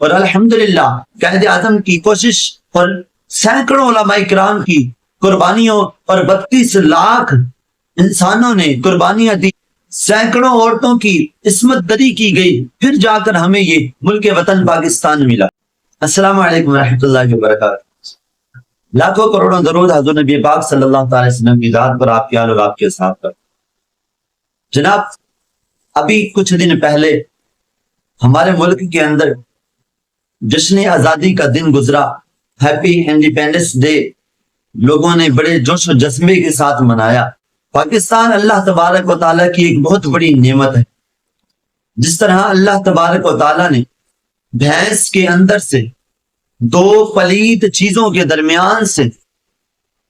اور الحمدللہ قائد اعظم کی کوشش اور سینکڑوں علماء کرام کی قربانیوں اور 32 لاکھ انسانوں نے قربانیاں دی، سینکڑوں عورتوں کی عصمت دری کی گئی، پھر جا کر ہمیں یہ ملک وطن پاکستان ملا۔ السلام علیکم ورحمۃ اللہ وبرکاتہ۔ لاکھوں کروڑوں درود حضور نبی پاک صلی اللہ تعالی وسلم کی ذات پر، آپ کے آل اور آپ کے اصحاب پر۔ جناب، ابھی کچھ دن پہلے ہمارے ملک کے اندر جشن آزادی کا دن گزرا، ہیپی انڈیپینڈنس ڈے لوگوں نے بڑے جوش و جذبے کے ساتھ منایا۔ پاکستان اللہ تبارک و تعالیٰ کی ایک بہت بڑی نعمت ہے۔ جس طرح اللہ تبارک و تعالیٰ نے بھینس کے اندر سے دو پلید چیزوں کے درمیان سے،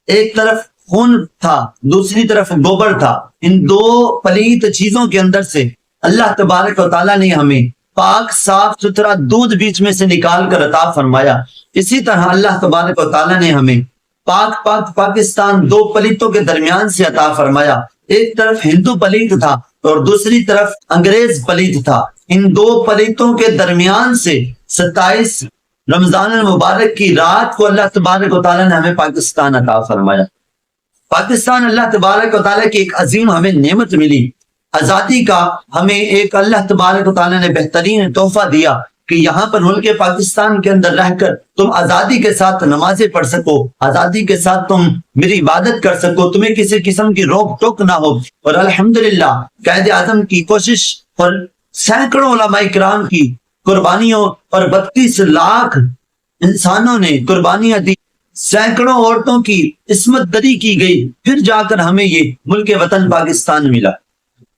ایک طرف خون تھا دوسری طرف گوبر تھا، ان دو پلید چیزوں کے اندر سے اللہ تبارک و تعالیٰ نے ہمیں پاک صاف ستھرا دودھ بیچ میں سے نکال کر عطا فرمایا، اسی طرح اللہ تبارک و تعالیٰ نے ہمیں پاکستان دو پلیتوں کے درمیان سے عطا فرمایا۔ ایک طرف ہندو پلیت تھا اور دوسری طرف انگریز پلیت تھا۔ ان دو پلیتوں کے درمیان سے 27 رمضان المبارک کی رات کو اللہ تبارک و تعالیٰ نے ہمیں پاکستان عطا فرمایا۔ پاکستان اللہ تبارک و تعالیٰ کی ایک عظیم ہمیں نعمت ملی، آزادی کا ہمیں ایک اللہ تبارک و تعالیٰ نے بہترین تحفہ دیا کہ یہاں پر ملک پاکستان کے اندر رہ کر تم آزادی کے ساتھ نمازیں پڑھ سکو، آزادی کے ساتھ تم میری عبادت کر سکو، تمہیں کسی قسم کی روک ٹوک نہ ہو۔ اور الحمدللہ قائد اعظم کی کوشش اور سینکڑوں علماء کرام کی قربانیوں اور 32 لاکھ انسانوں نے قربانیاں دی، سینکڑوں عورتوں کی عصمت دری کی گئی، پھر جا کر ہمیں یہ ملک وطن پاکستان ملا۔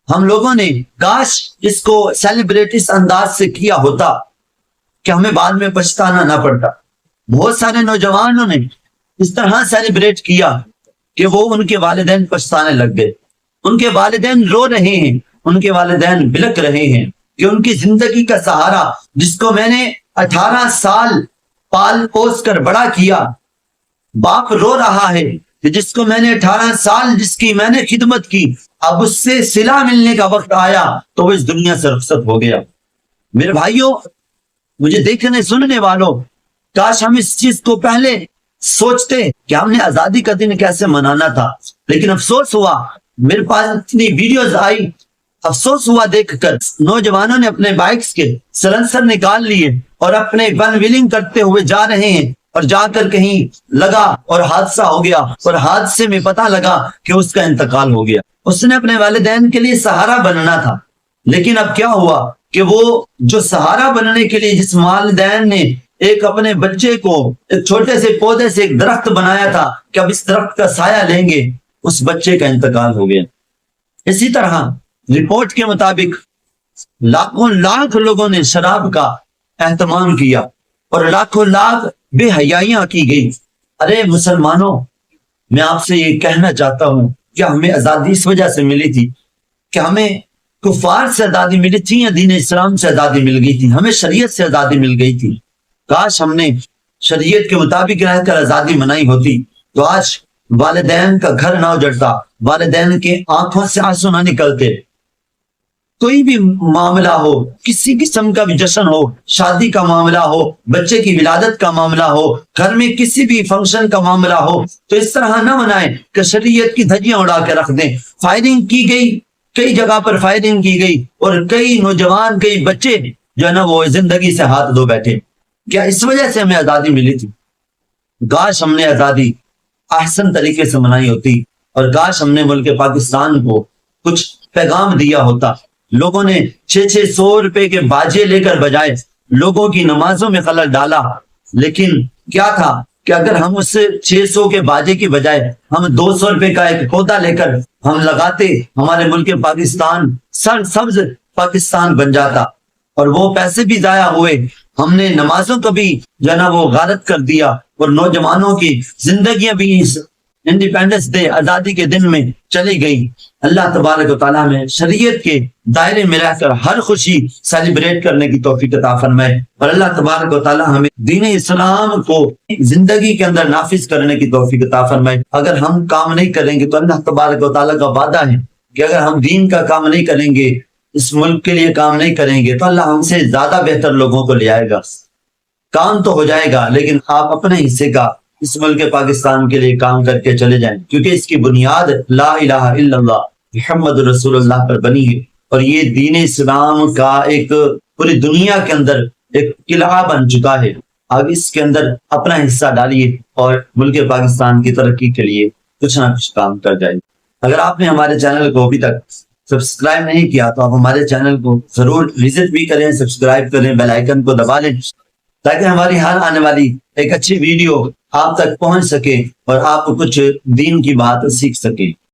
ہم لوگوں نے کاش اس کو سیلیبریٹ اس انداز سے کیا ہوتا کہ ہمیں بعد میں پچھتانا نہ پڑتا۔ بہت سارے نوجوانوں نے اس طرح سیلیبریٹ کیا کہ وہ ان کے والدین پچھتانے لگ گئے، ان کے والدین رو رہے ہیں، ان کے والدین بلک رہے ہیں کہ ان کی زندگی کا سہارا جس کو میں نے 18 سال پال پوس کر بڑا کیا، باپ رو رہا ہے کہ جس کو میں نے 18 سال جس کی میں نے خدمت کی، اب اس سے صلہ ملنے کا وقت آیا تو وہ اس دنیا سے رخصت ہو گیا۔ میرے بھائیوں، مجھے دیکھنے سننے والوں، کاش ہم اس چیز کو پہلے سوچتے کہ ہم نے آزادی کا دن کیسے منانا تھا، لیکن افسوس ہوا، میرے پاس اتنی ویڈیوز آئی، افسوس ہوا دیکھ کر نوجوانوں نے اپنے بائکس کے سلنسر نکال لیے اور اپنے ون ویلنگ کرتے ہوئے جا رہے ہیں، اور جا کر کہیں لگا اور حادثہ ہو گیا، اور حادثے میں پتہ لگا کہ اس کا انتقال ہو گیا۔ اس نے اپنے والدین کے لیے سہارا بننا تھا، لیکن اب کیا ہوا کہ وہ جو سہارا بننے کے لیے جس والدین نے ایک اپنے بچے کو ایک چھوٹے سے پودے سے ایک درخت بنایا تھا کہ اب اس درخت کا سایہ لیں گے، اس بچے کا انتقال ہو گیا۔ اسی طرح رپورٹ کے مطابق لاکھوں لاکھ لوگوں نے شراب کا اہتمام کیا اور لاکھوں لاکھ بے حیائیاں کی گئی۔ ارے مسلمانوں، میں آپ سے یہ کہنا چاہتا ہوں کہ ہمیں آزادی اس وجہ سے ملی تھی کہ ہمیں کفار سے آزادی ملی تھی یا دین اسلام سے آزادی مل گئی تھی، ہمیں شریعت سے آزادی مل گئی تھی۔ کاش ہم نے شریعت کے مطابق رہ کر آزادی منائی ہوتی تو آج والدین کا گھر نہ اجڑتا، والدین کے آنکھوں سے آنسو نہ نکلتے۔ کوئی بھی معاملہ ہو، کسی قسم کا بھی جشن ہو، شادی کا معاملہ ہو، بچے کی ولادت کا معاملہ ہو، گھر میں کسی بھی فنکشن کا معاملہ ہو، تو اس طرح نہ منائیں کہ شریعت کی دھجیاں اڑا کے رکھ دیں۔ فائرنگ کی گئی، کئی جگہ پر فائرنگ کی گئی، اور کئی نوجوان کئی بچے جو ہے نا وہ زندگی سے ہاتھ دھو بیٹھے۔ کیا اس وجہ سے ہمیں آزادی ملی تھی؟ کاش ہم نے آزادی احسن طریقے سے منائی ہوتی، اور کاش ہم نے ملک پاکستان کو کچھ پیغام دیا ہوتا۔ لوگوں نے 600 روپے کے باجے لے کر بجائے لوگوں کی نمازوں میں خلل ڈالا، لیکن کیا تھا کہ اگر ہم اس 600 کے باجے کی بجائے ہم 200 روپے کا ایک پودا لے کر ہم لگاتے، ہمارے ملک پاکستان سرسبز پاکستان بن جاتا۔ اور وہ پیسے بھی ضائع ہوئے، ہم نے نمازوں کو بھی جو ہے نا وہ غارت کر دیا، اور نوجوانوں کی زندگیاں بھی اس انڈیپینڈنس ڈے آزادی کے دن میں چلی گئی۔ اللہ تبارک و تعالیٰ میں شریعت کے دائرے میں رہ کر ہر خوشی سیلیبریٹ کرنے کی توفیق عطا فرمائے، اور اللہ تبارک و تعالیٰ ہمیں دین اسلام کو زندگی کے اندر نافذ کرنے کی توفیق عطا فرمائے۔ اگر ہم کام نہیں کریں گے تو اللہ تبارک و تعالیٰ کا وعدہ ہے کہ اگر ہم دین کا کام نہیں کریں گے، اس ملک کے لیے کام نہیں کریں گے، تو اللہ ہم سے زیادہ بہتر لوگوں کو لے آئے گا۔ کام تو ہو جائے گا لیکن آپ اپنے حصے کا اس ملک پاکستان کے لیے کام کر کے چلے جائیں، کیونکہ اس کی بنیاد لا الہ الا اللہ محمد رسول اللہ پر بنی ہے، اور یہ دین اسلام کا ایک پوری دنیا کے اندر ایک قلعہ بن چکا ہے۔ اب اس کے اندر اپنا حصہ ڈالیے اور ملک پاکستان کی ترقی کے لیے کچھ نہ کچھ کام کر جائیں۔ اگر آپ نے ہمارے چینل کو ابھی تک سبسکرائب نہیں کیا تو آپ ہمارے چینل کو ضرور وزٹ بھی کریں، سبسکرائب کریں، بیل آئیکن کو دبا لیں، تاکہ ہماری ہر آنے والی ایک اچھی ویڈیو آپ تک پہنچ سکے اور آپ کچھ دین کی بات سیکھ سکیں۔